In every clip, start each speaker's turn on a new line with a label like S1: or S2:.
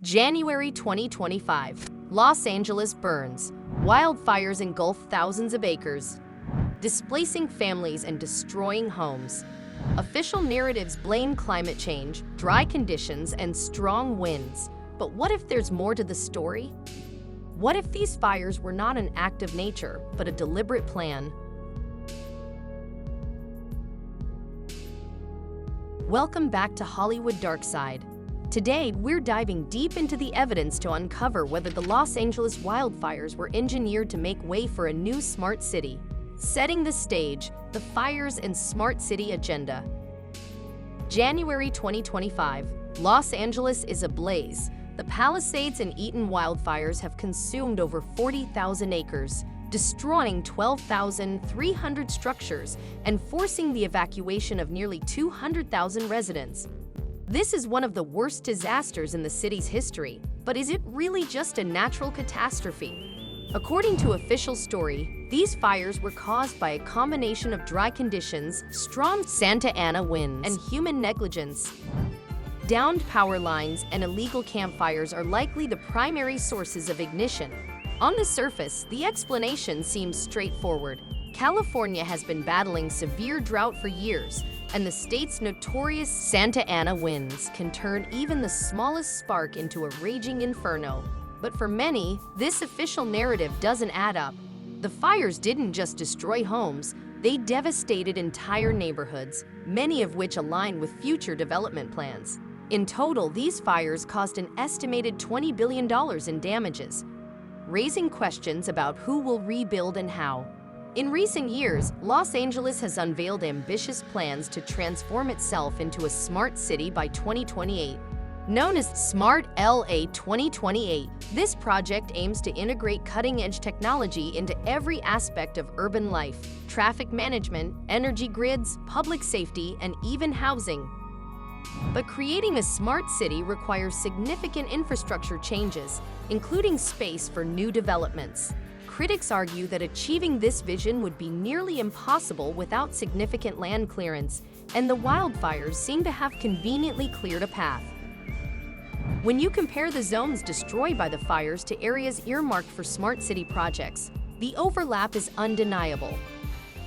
S1: January 2025. Los Angeles burns. Wildfires engulf thousands of acres, displacing families and destroying homes. Official narratives blame climate change, dry conditions, and strong winds. But what if there's more to the story? What if these fires were not an act of nature, but a deliberate plan? Welcome back to Hollywood Dark Side. Today, we're diving deep into the evidence to uncover whether the Los Angeles wildfires were engineered to make way for a new smart city. Setting the stage, the fires and smart city agenda. January 2025. Los Angeles is ablaze. The Palisades and Eaton wildfires have consumed over 40,000 acres, destroying 12,300 structures and forcing the evacuation of nearly 200,000 residents. This is one of the worst disasters in the city's history, but is it really just a natural catastrophe? According to official story, these fires were caused by a combination of dry conditions, strong Santa Ana winds, and human negligence. Downed power lines and illegal campfires are likely the primary sources of ignition. On the surface, the explanation seems straightforward. California has been battling severe drought for years, and the state's notorious Santa Ana winds can turn even the smallest spark into a raging inferno. But for many, this official narrative doesn't add up. The fires didn't just destroy homes, they devastated entire neighborhoods, many of which align with future development plans. In total, these fires caused an estimated $20 billion in damages, raising questions about who will rebuild and how. In recent years, Los Angeles has unveiled ambitious plans to transform itself into a smart city by 2028. Known as Smart LA 2028, this project aims to integrate cutting-edge technology into every aspect of urban life: traffic management, energy grids, public safety, and even housing. But creating a smart city requires significant infrastructure changes, including space for new developments. Critics argue that achieving this vision would be nearly impossible without significant land clearance, and the wildfires seem to have conveniently cleared a path. When you compare the zones destroyed by the fires to areas earmarked for smart city projects, the overlap is undeniable.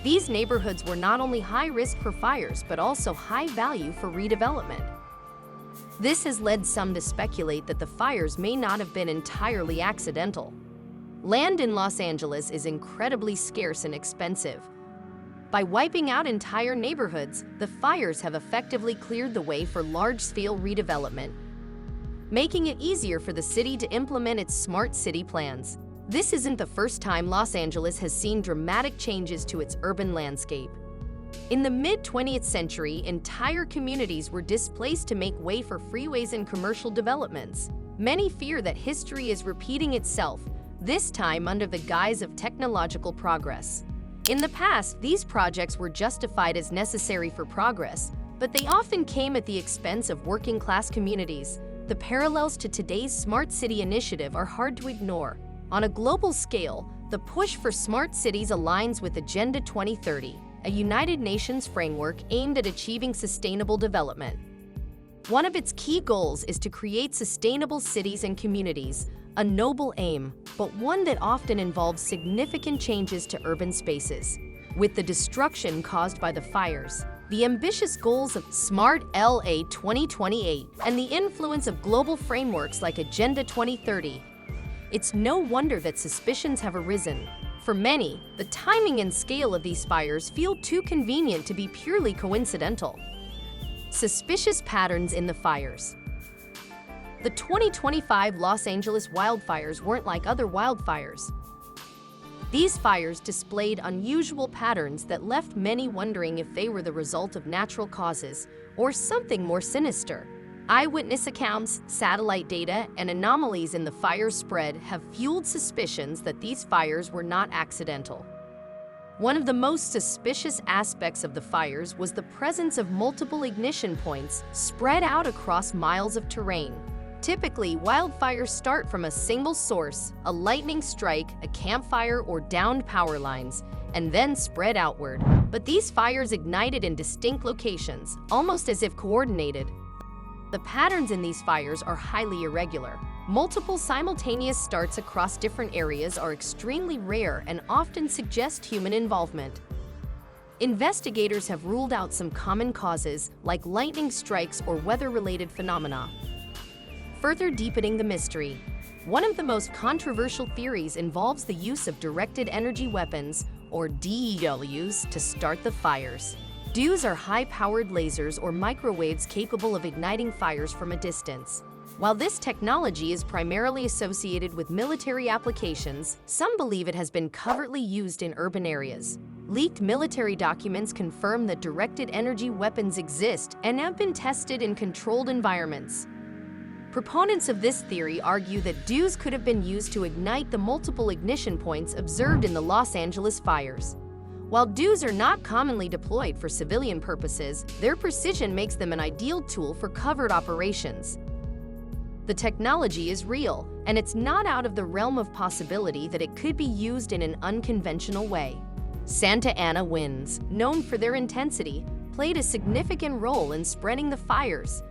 S1: These neighborhoods were not only high risk for fires, but also high value for redevelopment. This has led some to speculate that the fires may not have been entirely accidental. Land in Los Angeles is incredibly scarce and expensive. By wiping out entire neighborhoods, the fires have effectively cleared the way for large-scale redevelopment, making it easier for the city to implement its smart city plans. This isn't the first time Los Angeles has seen dramatic changes to its urban landscape. In the mid-20th century, entire communities were displaced to make way for freeways and commercial developments. Many fear that history is repeating itself, this time under the guise of technological progress. In the past, these projects were justified as necessary for progress, but they often came at the expense of working-class communities. The parallels to today's Smart City initiative are hard to ignore. On a global scale, the push for smart cities aligns with Agenda 2030, a United Nations framework aimed at achieving sustainable development. One of its key goals is to create sustainable cities and communities, a noble aim, but one that often involves significant changes to urban spaces. With the destruction caused by the fires, the ambitious goals of Smart LA 2028, and the influence of global frameworks like Agenda 2030, it's no wonder that suspicions have arisen. For many, the timing and scale of these fires feel too convenient to be purely coincidental. Suspicious patterns in the fires. The 2025 Los Angeles wildfires weren't like other wildfires. These fires displayed unusual patterns that left many wondering if they were the result of natural causes or something more sinister. Eyewitness accounts, satellite data, and anomalies in the fire's spread have fueled suspicions that these fires were not accidental. One of the most suspicious aspects of the fires was the presence of multiple ignition points spread out across miles of terrain. Typically, wildfires start from a single source, a lightning strike, a campfire, or downed power lines, and then spread outward. But these fires ignited in distinct locations, almost as if coordinated. The patterns in these fires are highly irregular. Multiple simultaneous starts across different areas are extremely rare and often suggest human involvement. Investigators have ruled out some common causes, like lightning strikes or weather-related phenomena, further deepening the mystery. One of the most controversial theories involves the use of directed energy weapons, or DEWs, to start the fires. DEWs are high-powered lasers or microwaves capable of igniting fires from a distance. While this technology is primarily associated with military applications, some believe it has been covertly used in urban areas. Leaked military documents confirm that directed energy weapons exist and have been tested in controlled environments. Proponents of this theory argue that DEWs could have been used to ignite the multiple ignition points observed in the Los Angeles fires. While DEWs are not commonly deployed for civilian purposes, their precision makes them an ideal tool for covert operations. The technology is real, and it's not out of the realm of possibility that it could be used in an unconventional way. Santa Ana winds, known for their intensity, played a significant role in spreading the fires.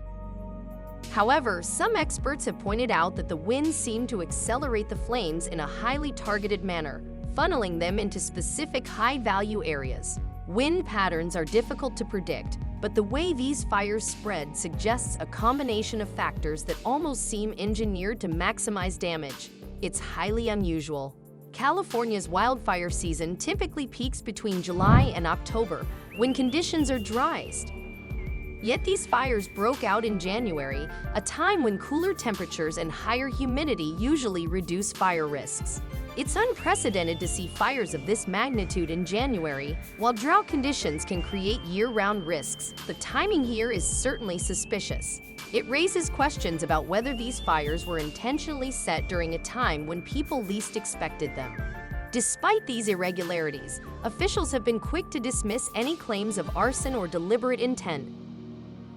S1: However, some experts have pointed out that the winds seem to accelerate the flames in a highly targeted manner, funneling them into specific high-value areas. Wind patterns are difficult to predict, but the way these fires spread suggests a combination of factors that almost seem engineered to maximize damage. It's highly unusual. California's wildfire season typically peaks between July and October, when conditions are driest. Yet these fires broke out in January, a time when cooler temperatures and higher humidity usually reduce fire risks. It's unprecedented to see fires of this magnitude in January. While drought conditions can create year-round risks, the timing here is certainly suspicious. It raises questions about whether these fires were intentionally set during a time when people least expected them. Despite these irregularities, officials have been quick to dismiss any claims of arson or deliberate intent.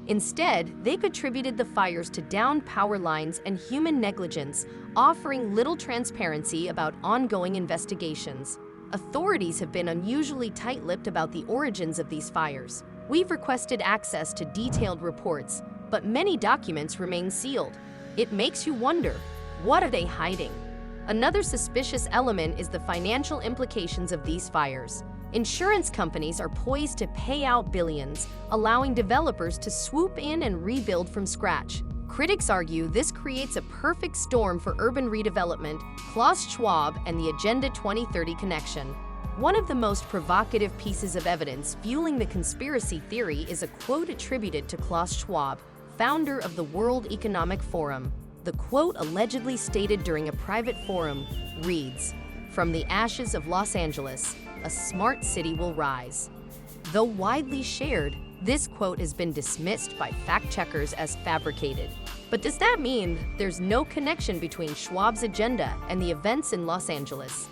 S1: Instead, they've attributed the fires to downed power lines and human negligence, offering little transparency about ongoing investigations. Authorities have been unusually tight-lipped about the origins of these fires. We've requested access to detailed reports, but many documents remain sealed. It makes you wonder, what are they hiding? Another suspicious element is the financial implications of these fires. Insurance companies are poised to pay out billions, allowing developers to swoop in and rebuild from scratch. Critics argue this creates a perfect storm for urban redevelopment, Klaus Schwab, and the Agenda 2030 connection. One of the most provocative pieces of evidence fueling the conspiracy theory is a quote attributed to Klaus Schwab, founder of the World Economic Forum. The quote, allegedly stated during a private forum, reads, "From the ashes of Los Angeles, a smart city will rise." Though widely shared, this quote has been dismissed by fact-checkers as fabricated. But does that mean there's no connection between Schwab's agenda and the events in Los Angeles?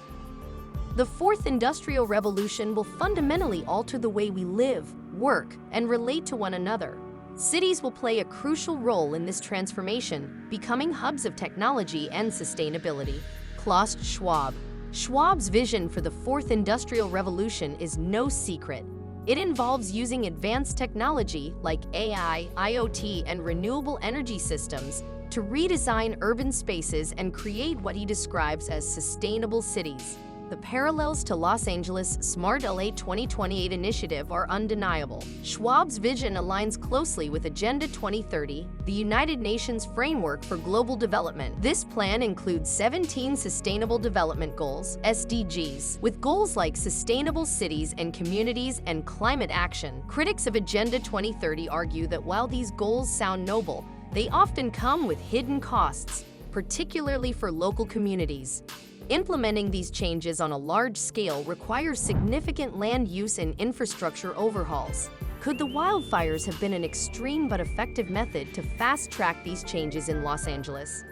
S1: The Fourth Industrial Revolution will fundamentally alter the way we live, work, and relate to one another. Cities will play a crucial role in this transformation, becoming hubs of technology and sustainability. Klaus Schwab. Schwab's vision for the Fourth Industrial Revolution is no secret. It involves using advanced technology like AI, IoT, and renewable energy systems to redesign urban spaces and create what he describes as sustainable cities. The parallels to Los Angeles' Smart LA 2028 initiative are undeniable. Schwab's vision aligns closely with Agenda 2030, the United Nations framework for global development. This plan includes 17 Sustainable Development Goals, SDGs, with goals like sustainable cities and communities and climate action. Critics of Agenda 2030 argue that while these goals sound noble, they often come with hidden costs, particularly for local communities. Implementing these changes on a large scale requires significant land use and infrastructure overhauls. Could the wildfires have been an extreme but effective method to fast-track these changes in Los Angeles?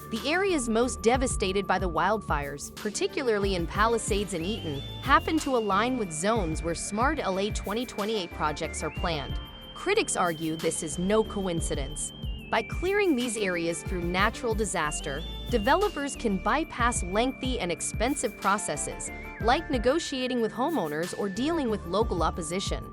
S1: The areas most devastated by the wildfires, particularly in Palisades and Eaton, happen to align with zones where Smart LA 2028 projects are planned. Critics argue this is no coincidence. By clearing these areas through natural disaster, developers can bypass lengthy and expensive processes, like negotiating with homeowners or dealing with local opposition.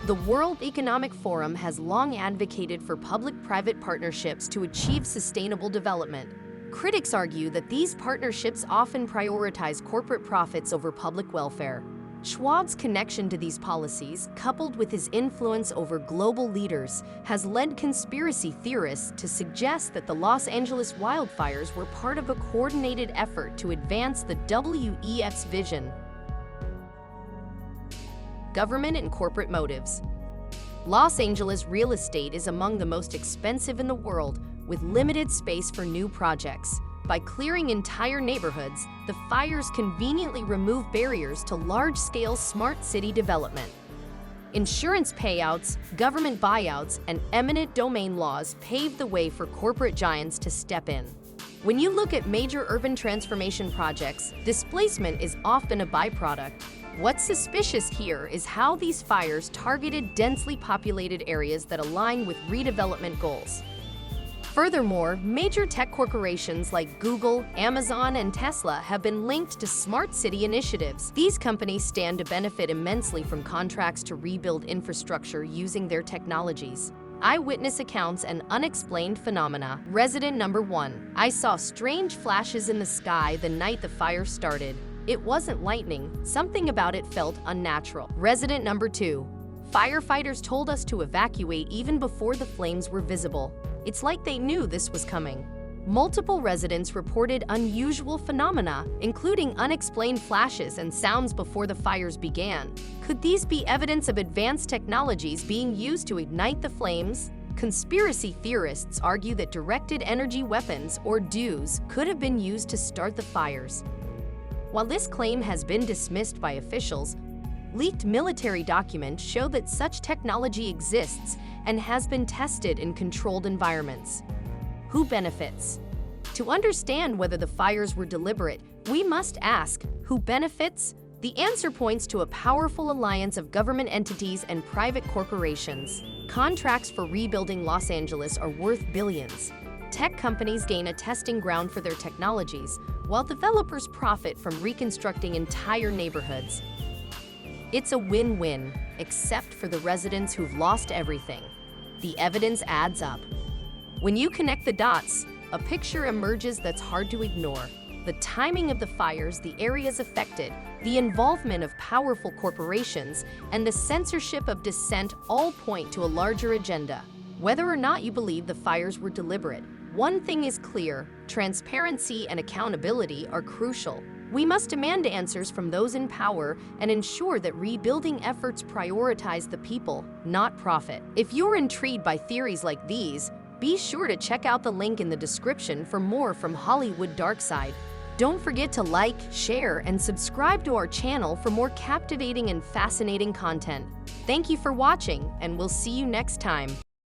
S1: The World Economic Forum has long advocated for public-private partnerships to achieve sustainable development. Critics argue that these partnerships often prioritize corporate profits over public welfare. Schwab's connection to these policies, coupled with his influence over global leaders, has led conspiracy theorists to suggest that the Los Angeles wildfires were part of a coordinated effort to advance the WEF's vision. Government and corporate motives. Los Angeles real estate is among the most expensive in the world, with limited space for new projects. By clearing entire neighborhoods, the fires conveniently remove barriers to large-scale smart city development. Insurance payouts, government buyouts, and eminent domain laws pave the way for corporate giants to step in. When you look at major urban transformation projects, displacement is often a byproduct. What's suspicious here is how these fires targeted densely populated areas that align with redevelopment goals. Furthermore, major tech corporations like Google, Amazon, and Tesla have been linked to smart city initiatives. These companies stand to benefit immensely from contracts to rebuild infrastructure using their technologies. Eyewitness accounts and unexplained phenomena. Resident number 1. I saw strange flashes in the sky the night the fire started. It wasn't lightning. Something about it felt unnatural. Resident number 2. Firefighters told us to evacuate even before the flames were visible. It's like they knew this was coming. Multiple residents reported unusual phenomena, including unexplained flashes and sounds before the fires began. Could these be evidence of advanced technologies being used to ignite the flames? Conspiracy theorists argue that directed energy weapons, or DEWs, could have been used to start the fires. While this claim has been dismissed by officials, leaked military documents show that such technology exists and has been tested in controlled environments. Who benefits? To understand whether the fires were deliberate, we must ask, who benefits? The answer points to a powerful alliance of government entities and private corporations. Contracts for rebuilding Los Angeles are worth billions. Tech companies gain a testing ground for their technologies, while developers profit from reconstructing entire neighborhoods. It's a win-win, except for the residents who've lost everything. The evidence adds up. When you connect the dots, a picture emerges that's hard to ignore. The timing of the fires, the areas affected, the involvement of powerful corporations, and the censorship of dissent all point to a larger agenda. Whether or not you believe the fires were deliberate, one thing is clear: transparency and accountability are crucial. We must demand answers from those in power and ensure that rebuilding efforts prioritize the people, not profit. If you're intrigued by theories like these, be sure to check out the link in the description for more from Hollywood Darkside. Don't forget to like, share, and subscribe to our channel for more captivating and fascinating content. Thank you for watching, and we'll see you next time.